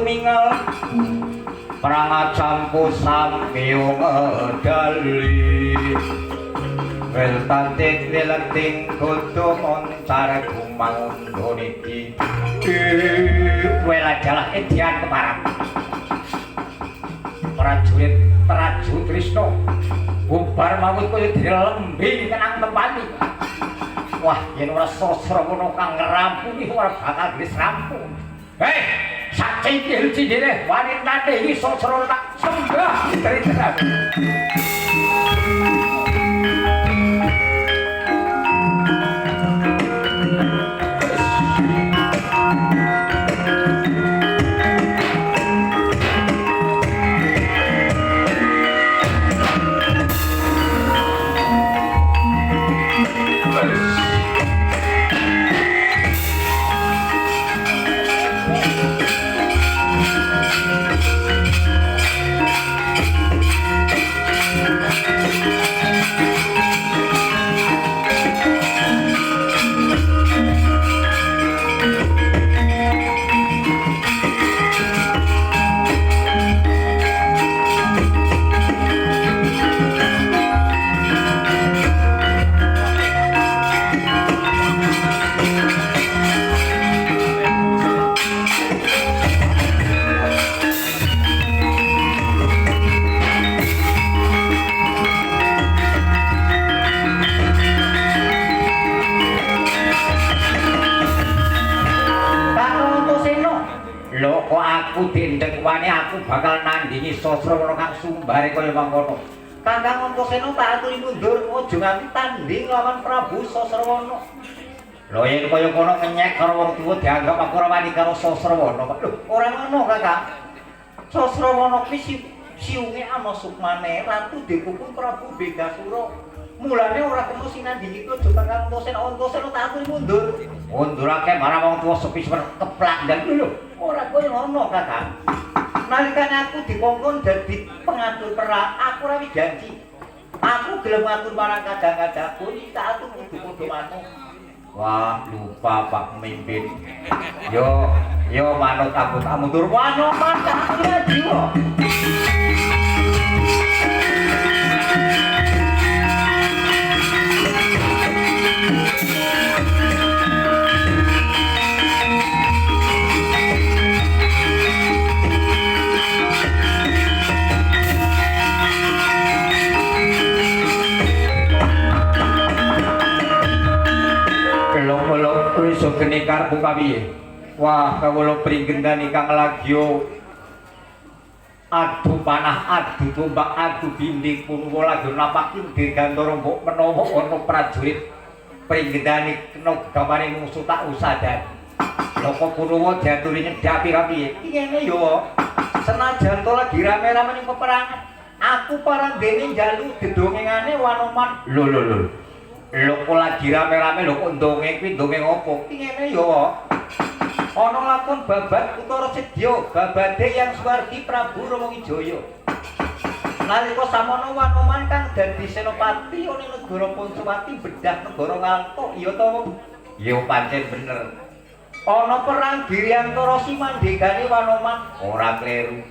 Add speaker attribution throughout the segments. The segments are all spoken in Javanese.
Speaker 1: tumingal perang campu samyo medali wel tantik nilenting kudu moncar kumangun niki wel ajalah edian kemarang prajurit Traju Trisno bubar mawut kaya dilembing kenang tempati wah yen ora Sasrawana kang ngrampuni ora bakal wis rampung sacikil-cikile wanitane iki Sasrawana tak sembah terus aku bakal nandingi Sasrawana kang sumbare kaya mangkono. Kakang Antasena tak aturi mundur aja nganti tanding lawan Prabu Sasrawana. Lho yen kaya kono ngenyek karo wong tuwa dianggap aku ora wani karo Sasrawana. Lho ora ngono, Kakang. Sasrawana kuwi siunge ana sukmane ratu dikupung Prabu Begasura. Mulane ora kena sinandingi aja Kakang Antasena tak aturi mundur. Mundurake marang wong tuwa sepi keplak dan lho. Ora kaya ngono, Kakang. Nalikane aku dikongkon dadi pengatur perang, aku ora janji. Aku gelem ngatur marang kadang-kadangku iki tak atur kudu-kudu manut. Wah, lupa Pak Pemimpin. Yo manut aku tak mundur. Wah, noman tak ngaji kok. Iso kene karepku kapiye? Wah, kawula pringgendani kang lagya adu panah, adu tombak, adu binding pun lagi napaki dirgantara mbok menawa ana prajurit pringgendani kena gamane musuh tak usadan. Loko Kunawa diaturi nyedhapi kapiye? Ngene yo. Senajan to lagi rame-rame ning peperangan, aku parandene njalu dedongengane Wanoman. Lho. Lho kok lagi rame-rame lho kok ndongeng kuwi ndongeng opo? Ki ngene ya. Ana lakon babat Utara Sedya, babade yang Suwardi Prabu Ramawijaya. Nalika samono Wanoman kang dadi senopati ning negara Pancawati bedah negara Ngalto, ya to? Ya pancen bener. Ana perang Giryantara Simandegane Wanoman ora kleru.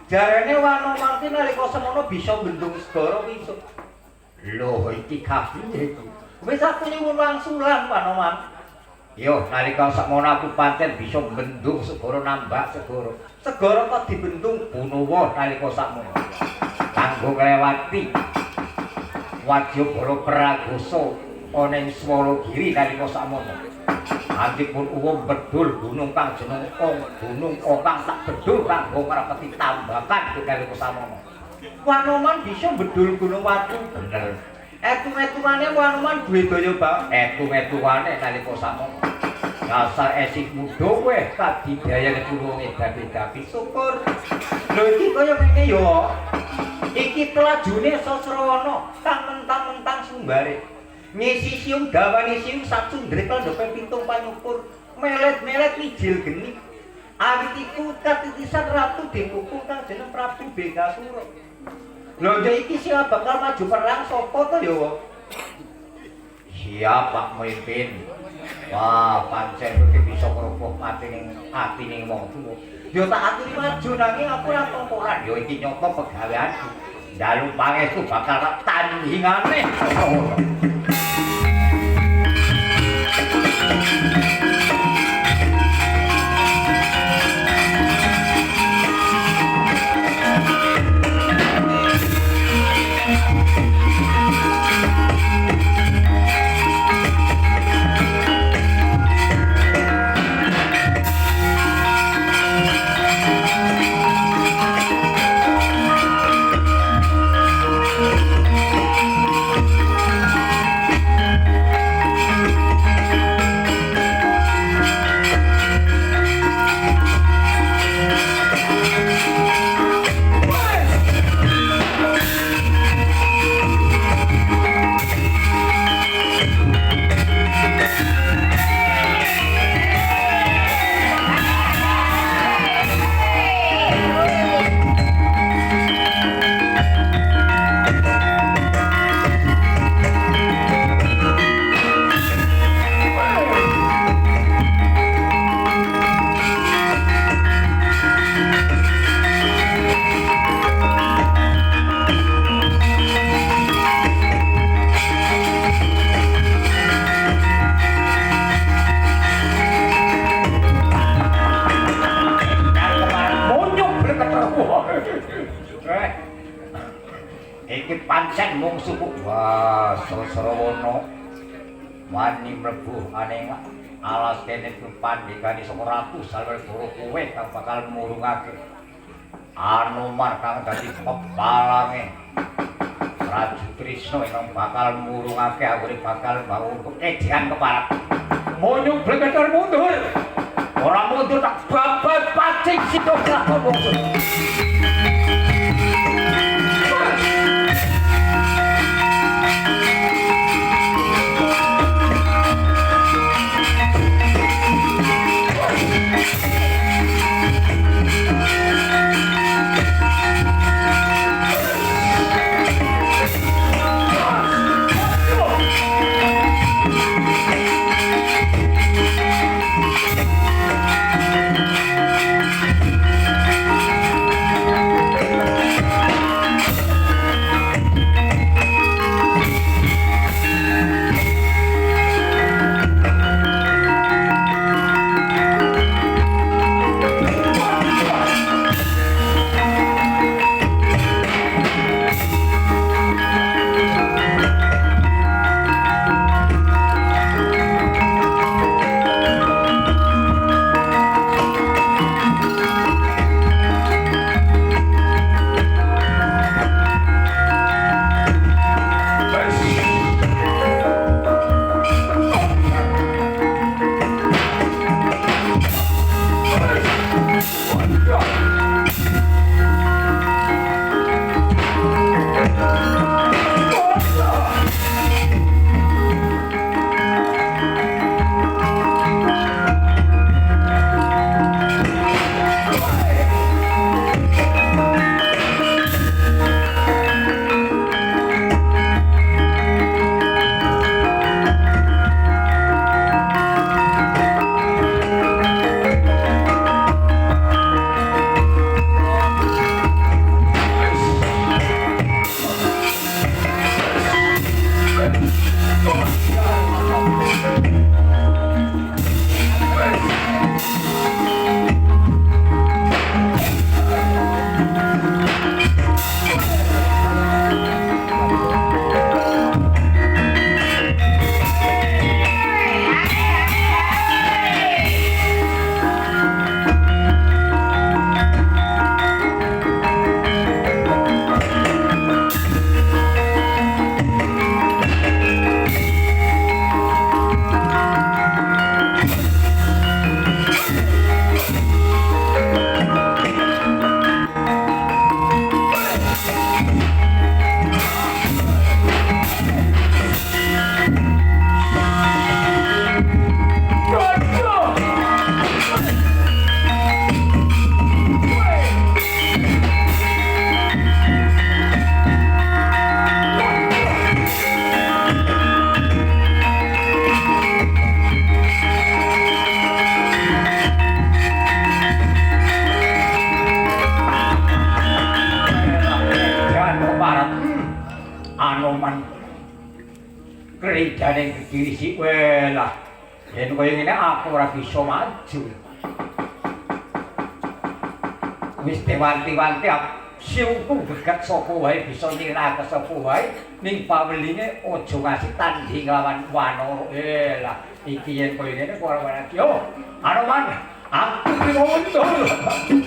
Speaker 1: Jarene Wanoman ki nalika semono bisa bendung segara iso. Lho iki kapiye iki? Wis aku nyuwun wangsulan Wanoman. Yo nalika sakmono aku pancen bisa bendung segara nambah segara. Segara kok dibendung Kunawa nalika sakmono. Kanggo nglewati Wadyabala Pragosa ana ing Swalagiri nalika sakmono. Anti pun uwung bedul gunung kang jeneng Gunung Okang tak bedul kanggo ngrepeti tambakan nalika sakmono. Wanoman bisa bedul gunung watu bener. Etung-etungane Wanoman duwe daya banget. Etung-etungane nalika sakmono. Dasar esik muda kowe kadidayane tulunge dapi-dapi syukur. Lho iki kaya ngene ya. Iki telajune Sasrawana kang mentang-mentang sumbare. Ngisi siung dawane siung sacundrek ndope pitung panyukur. Melet-melet wijil geni. Awit iku katitisan ratu dikupung kang jeneng Prabu Begasura. Lho iki siapa bakal maju perang sapa to ya? Siap Pak Pemimpin. Wah, pancen kowe bisa ngrubuh atining wong tuwa. Ya tak aturi maju nanging aku ora tomporan. Ya iki nyata pegaweanku. Dalu pangestu bakal tak tandingane. Iki pancen mungsuhku. Wah, Srawana wani mlebu aning alas kene pandhegane saka ratu Salwegara kowe kang bakal murungake Anoman kang dadi pepalange Raju Trisna ingkang bakal murungake anggone bakal bangun kekejian keparat. Monyong bleketer mundur. Ora mundur tak babat pacing sito lakon mungsuh. Anoman kerjane Kediri sik wae lah. Yen koyo ngene aku ora bisa maju. Wis dewanti-wanti siungku gegat sapa wae bisa nyirake sapa wae ning paweline aja ngasih tanding lawan Wanara. Lah iki yen koyo ngene kok ora ana yo. Anoman aku diwonten.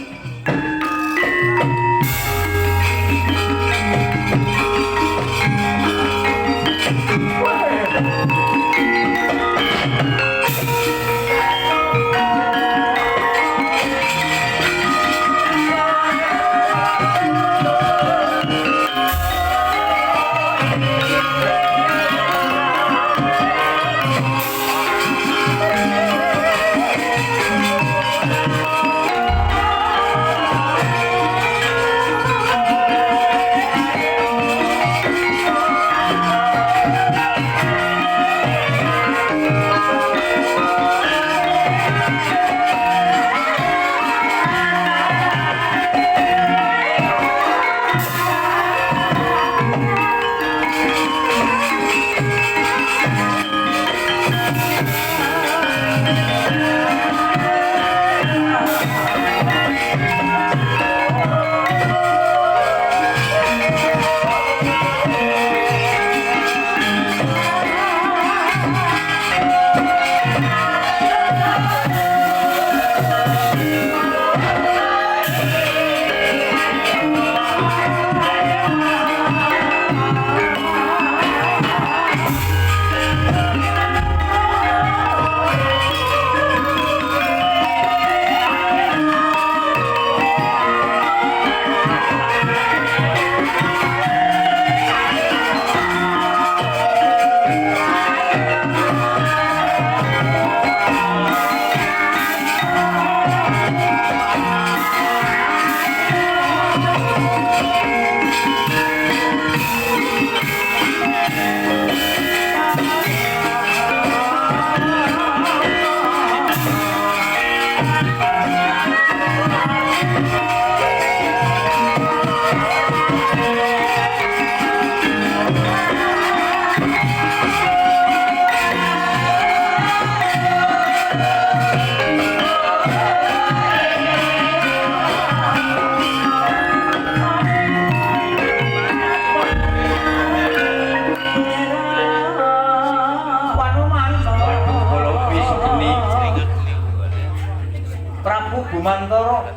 Speaker 1: Bumantara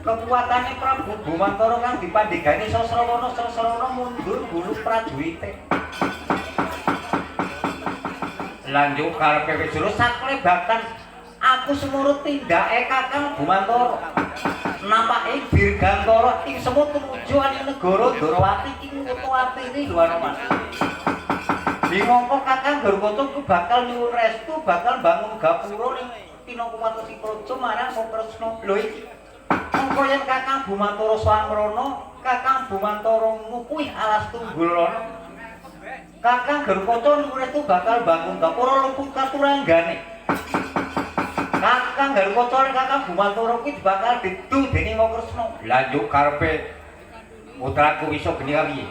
Speaker 1: kekuatane Prabu Bumantara kang dipandhegani Sasrawana mundur bulu prajurite lanjut karepe wis jero saklebatan aku semurut tindake Kakang Bumantara napake Dirgantara ing semut tumuju aning negara Darawati ing Kutawatiri lho Anoman bimangka Kakang Garukata ku bakal nyuwun restu bakal bangun gapura ning Pinokuwatu Sipraja marang Kresna. Lho iki. Mongko yen Kakang Bumantara swamrana, Kakang Bumantara ngukuhi alas Tunggulana. Kakang Garukata nurestu bakal bangun gapura luput katuranggane. Kakang Garukata lan Kakang Bumantara kuwi bakal didu dening Kresna. Lanjut karepe putraku iso geni piye?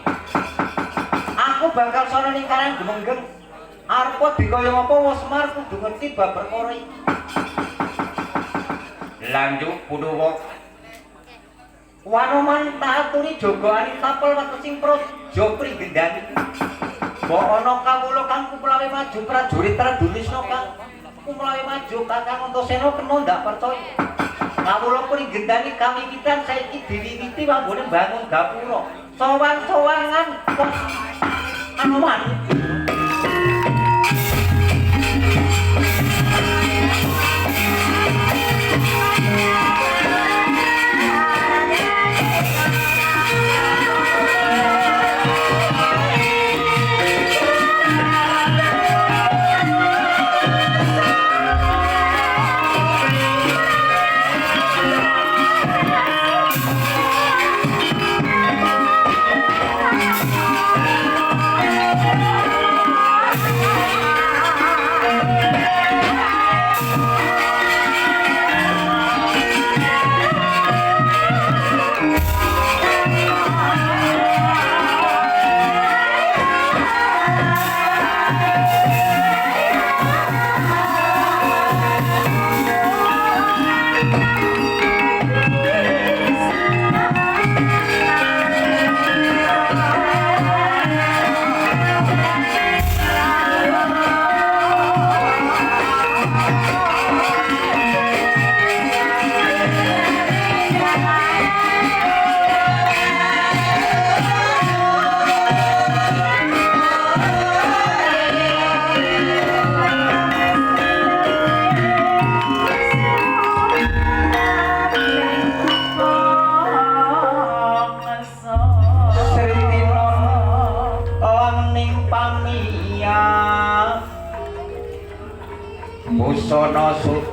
Speaker 1: Aku bakal sono ning Karang Gemenggeng. Arep dikaya apa Semar kudu ngerti bab perkara iki. Lanjut Pundawa Wanoman tak aturi jogani tapel watesing praja Pringgendani. Mbok ana kawula kang kumlawe maju prajurit Tradulishna kang kumlawe maju Kakang Antasena kena ndak percaya. Kawula Pringgendani kawiwitan saiki diwiwiti wanggone bangun gapura. Sowan-sowangan kok Anoman.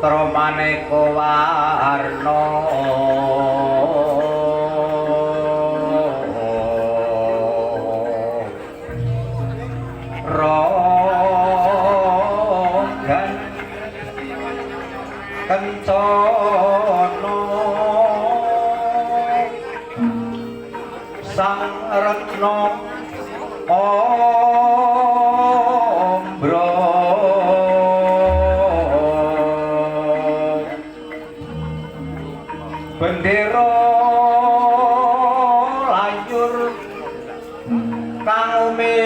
Speaker 1: putra maneka warna rogan kencana sang retna ombro bendera lanjur kang umidir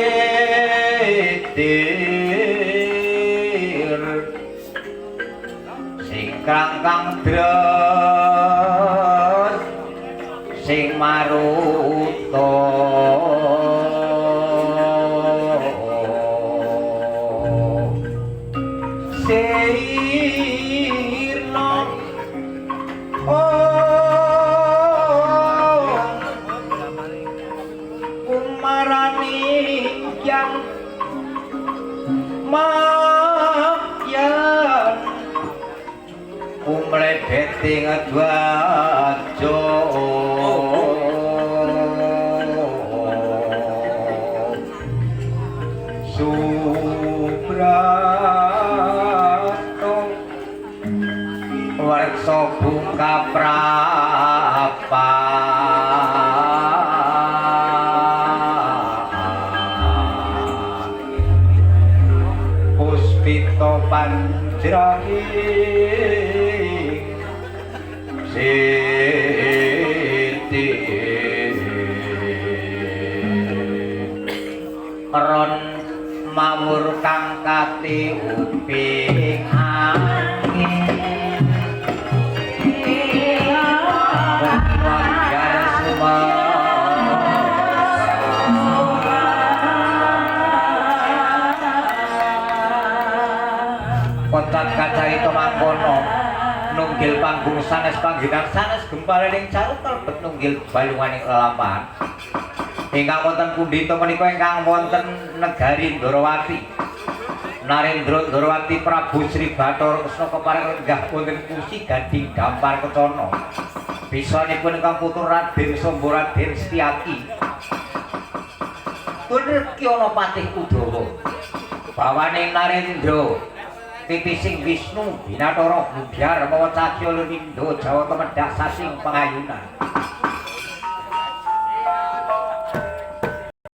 Speaker 1: sing krangkang dres sing maruta sirna kumarani yang makyan kumlebeti ngedwajo subrato warsa buka prapa puspito panjrahi siti ron mawur kang kati uping angin wajar kotak kaca itu mangkono nunggil panggung sanes panggilan sanes gempalening carut kalebet nunggil balunganing lelampahan ingkang wonten pundhita menika ingkang wonten negari Ndrawati Narendra Ndrawati Prabu Sri Bathara Kresna kepareng lenggah wonten kursi Gading Dampar Kecana bisanipun ingkang putra Raden Samba Raden Setyaki Punreki ana Patih Udawa bawane Narendra Tipising Wisnu Binathara Budyar mawa Cakya Lunindo Jawa Temedhak Sasing Pangayunan